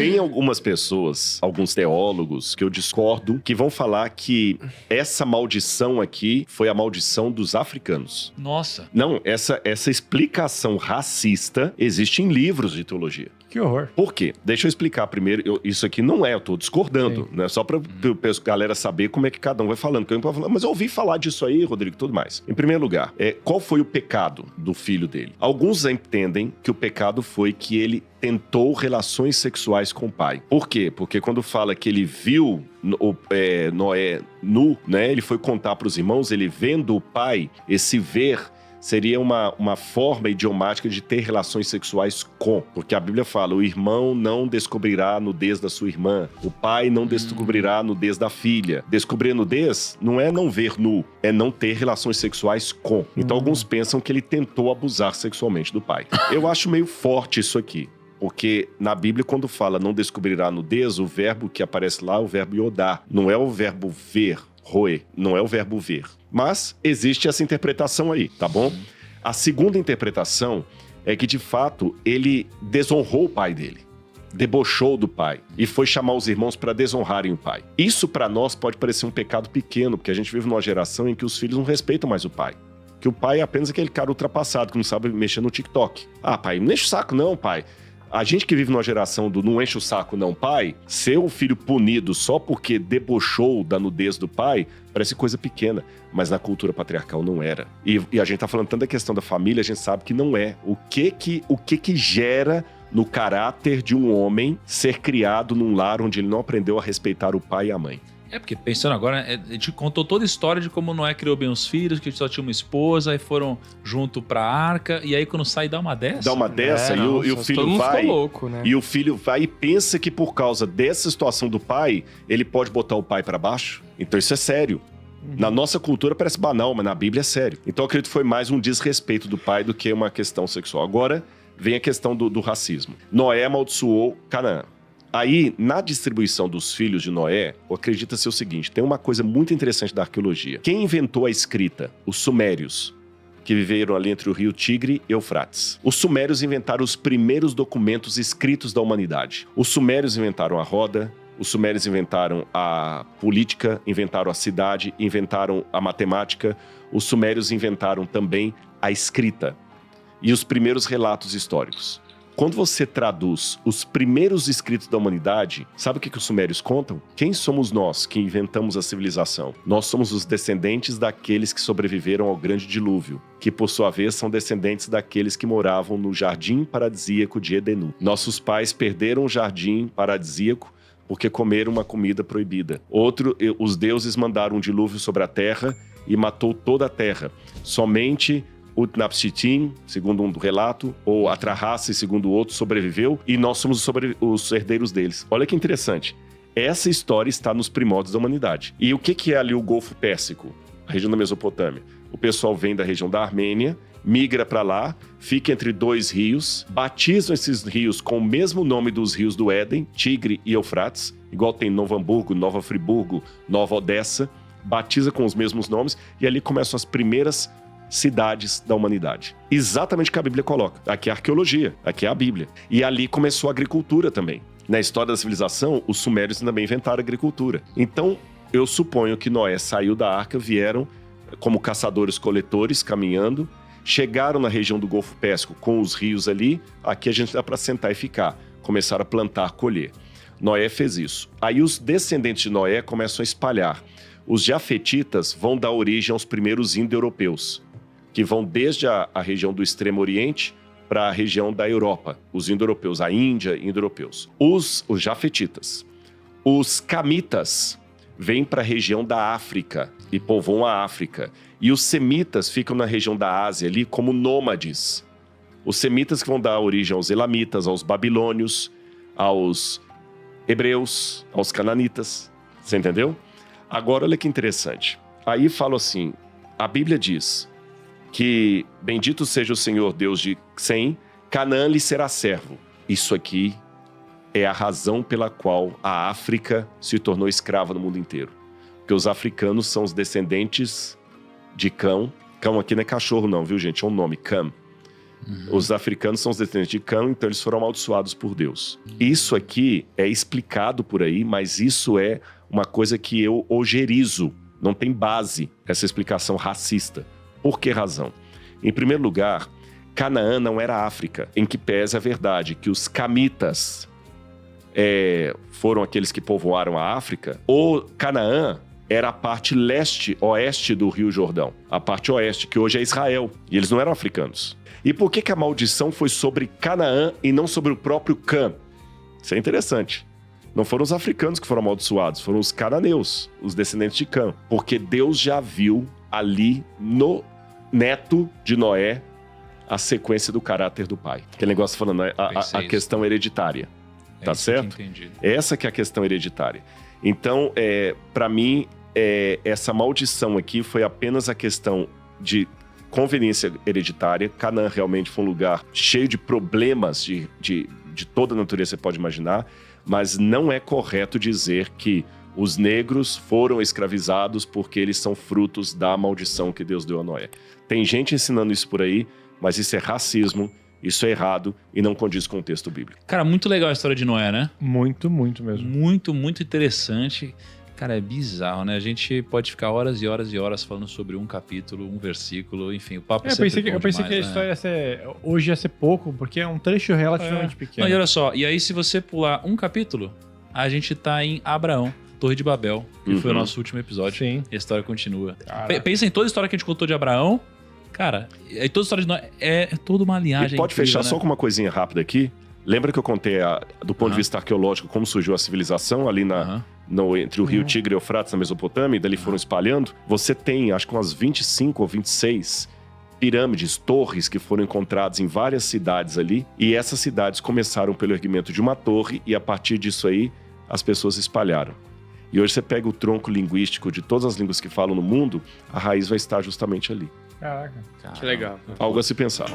Tem algumas pessoas, alguns teólogos, que eu discordo, que vão falar que essa maldição aqui foi a maldição dos africanos. Nossa. Não, essa explicação racista existe em livros de teologia. Que horror. Por quê? Deixa eu explicar primeiro. Isso aqui não é, eu tô discordando, né? Só pra galera saber como é que cada um vai falando. Mas eu ouvi falar disso aí, Rodrigo, e tudo mais. Em primeiro lugar, qual foi o pecado do filho dele? Alguns entendem que o pecado foi que ele tentou relações sexuais com o pai. Por quê? Porque quando fala que ele viu Noé nu, né? Ele foi contar pros irmãos, ele vendo o pai, esse ver seria uma forma idiomática de ter relações sexuais com. Porque a Bíblia fala, o irmão não descobrirá a nudez da sua irmã, o pai não descobrirá a nudez da filha. Descobrir a nudez não é não ver nu, é não ter relações sexuais com. Então alguns pensam que ele tentou abusar sexualmente do pai. Eu acho meio forte isso aqui. Porque na Bíblia, quando fala não descobrirá a nudez, o verbo que aparece lá é o verbo iodar. Não é o verbo ver, roer. Não é o verbo ver. Mas existe essa interpretação aí, tá bom? A segunda interpretação é que, de fato, ele desonrou o pai dele. Debochou do pai. E foi chamar os irmãos para desonrarem o pai. Isso, para nós, pode parecer um pecado pequeno, porque a gente vive numa geração em que os filhos não respeitam mais o pai. Que o pai é apenas aquele cara ultrapassado que não sabe mexer no TikTok. Ah, pai, não enche o saco não, pai. A gente que vive numa geração do não enche o saco não, pai, ser o filho punido só porque debochou da nudez do pai, parece coisa pequena. Mas na cultura patriarcal não era. E a gente tá falando tanto da questão da família, a gente sabe que não é. O que gera no caráter de um homem ser criado num lar onde ele não aprendeu a respeitar o pai e a mãe? Porque pensando agora, a gente contou toda a história de como Noé criou bem os filhos, que só tinha uma esposa, aí foram junto pra arca, e aí quando sai dá uma dessa. Dá uma dessa e o filho vai. Ficou louco, né? E o filho vai e pensa que por causa dessa situação do pai, ele pode botar o pai pra baixo. Então isso é sério. Na nossa cultura parece banal, mas na Bíblia é sério. Então eu acredito que foi mais um desrespeito do pai do que uma questão sexual. Agora vem a questão do racismo. Noé amaldiçoou Canaã. Aí, na distribuição dos filhos de Noé, acredita-se o seguinte, tem uma coisa muito interessante da arqueologia. Quem inventou a escrita? Os sumérios, que viveram ali entre o rio Tigre e Eufrates. Os sumérios inventaram os primeiros documentos escritos da humanidade. Os sumérios inventaram a roda, os sumérios inventaram a política, inventaram a cidade, inventaram a matemática. Os sumérios inventaram também a escrita e os primeiros relatos históricos. Quando você traduz os primeiros escritos da humanidade, sabe o que os sumérios contam? Quem somos nós que inventamos a civilização? Nós somos os descendentes daqueles que sobreviveram ao grande dilúvio, que por sua vez são descendentes daqueles que moravam no jardim paradisíaco de Edenu. Nossos pais perderam o jardim paradisíaco porque comeram uma comida proibida. Os deuses mandaram um dilúvio sobre a terra e matou toda a terra. Somente Utnapishtim, segundo um relato, ou Atrahasis, segundo o outro, sobreviveu, e nós somos os herdeiros deles. Olha que interessante. Essa história está nos primórdios da humanidade. E o que é ali o Golfo Pérsico? A região da Mesopotâmia. O pessoal vem da região da Armênia, migra para lá, fica entre dois rios, batizam esses rios com o mesmo nome dos rios do Éden, Tigre e Eufrates, igual tem Novo Hamburgo, Nova Friburgo, Nova Odessa, batiza com os mesmos nomes, e ali começam as primeiras cidades da humanidade. Exatamente o que a Bíblia coloca. Aqui é a arqueologia, aqui é a Bíblia. E ali começou a agricultura também. Na história da civilização, os sumérios também inventaram a agricultura. Então, eu suponho que Noé saiu da arca, vieram como caçadores-coletores, caminhando, chegaram na região do Golfo Pérsico com os rios ali, aqui a gente dá para sentar e ficar. Começaram a plantar, colher. Noé fez isso. Aí os descendentes de Noé começam a espalhar. Os jafetitas vão dar origem aos primeiros indo-europeus, que vão desde a região do Extremo Oriente para a região da Europa. Os indo-europeus, a Índia, indo-europeus. Os jafetitas. Os camitas vêm para a região da África e povoam a África. E os semitas ficam na região da Ásia ali como nômades. Os semitas que vão dar origem aos elamitas, aos babilônios, aos hebreus, aos cananitas. Você entendeu? Agora, olha que interessante. Aí falo assim, a Bíblia diz que bendito seja o Senhor Deus de Sem, Canaã lhe será servo. Isso aqui é a razão pela qual a África se tornou escrava no mundo inteiro. Porque os africanos são os descendentes de Cão. Cão aqui não é cachorro não, viu gente? É um nome, Cam. Os africanos são os descendentes de Cã, então eles foram amaldiçoados por Deus. Isso aqui é explicado por aí, mas isso é uma coisa que eu ojerizo. Não tem base essa explicação racista. Por que razão? Em primeiro lugar, Canaã não era África, em que pese a verdade que os camitas foram aqueles que povoaram a África. O Canaã era a parte leste-oeste do Rio Jordão, a parte oeste, que hoje é Israel, e eles não eram africanos. E por que a maldição foi sobre Canaã e não sobre o próprio Cã? Isso é interessante. Não foram os africanos que foram amaldiçoados, foram os cananeus, os descendentes de Cã. Porque Deus já viu ali no neto de Noé a sequência do caráter do pai. Aquele negócio falando, a questão hereditária. Tá certo? Essa que é a questão hereditária. Então, para mim, essa maldição aqui foi apenas a questão de conveniência hereditária. Canaã realmente foi um lugar cheio de problemas de toda a natureza, você pode imaginar, mas não é correto dizer que os negros foram escravizados porque eles são frutos da maldição que Deus deu a Noé. Tem gente ensinando isso por aí, mas isso é racismo, isso é errado e não condiz com o texto bíblico. Cara, muito legal a história de Noé, né? Muito, muito mesmo. Muito, muito interessante. Cara, é bizarro, né? A gente pode ficar horas e horas e horas falando sobre um capítulo, um versículo, enfim, o papo eu pensei que a história ia ser, hoje ia ser pouco, porque é um trecho relativamente pequeno. Não, e olha só, e aí se você pular um capítulo, a gente tá em Abraão, Torre de Babel, que foi o nosso último episódio. Sim. E a história continua. Pensa em toda a história que a gente contou de Abraão, cara, e toda a história de Noé é toda uma linhagem. E pode incrível, fechar né? só com uma coisinha rápida aqui? Lembra que eu contei, do ponto de vista arqueológico, como surgiu a civilização ali entre o rio Tigre e Eufrates, na Mesopotâmia, e dali foram espalhando? Você tem, acho que umas 25 ou 26 pirâmides, torres que foram encontradas em várias cidades ali, e essas cidades começaram pelo erguimento de uma torre, e a partir disso aí, as pessoas se espalharam. E hoje você pega o tronco linguístico de todas as línguas que falam no mundo, a raiz vai estar justamente ali. Caraca. Que legal. Algo a se pensar.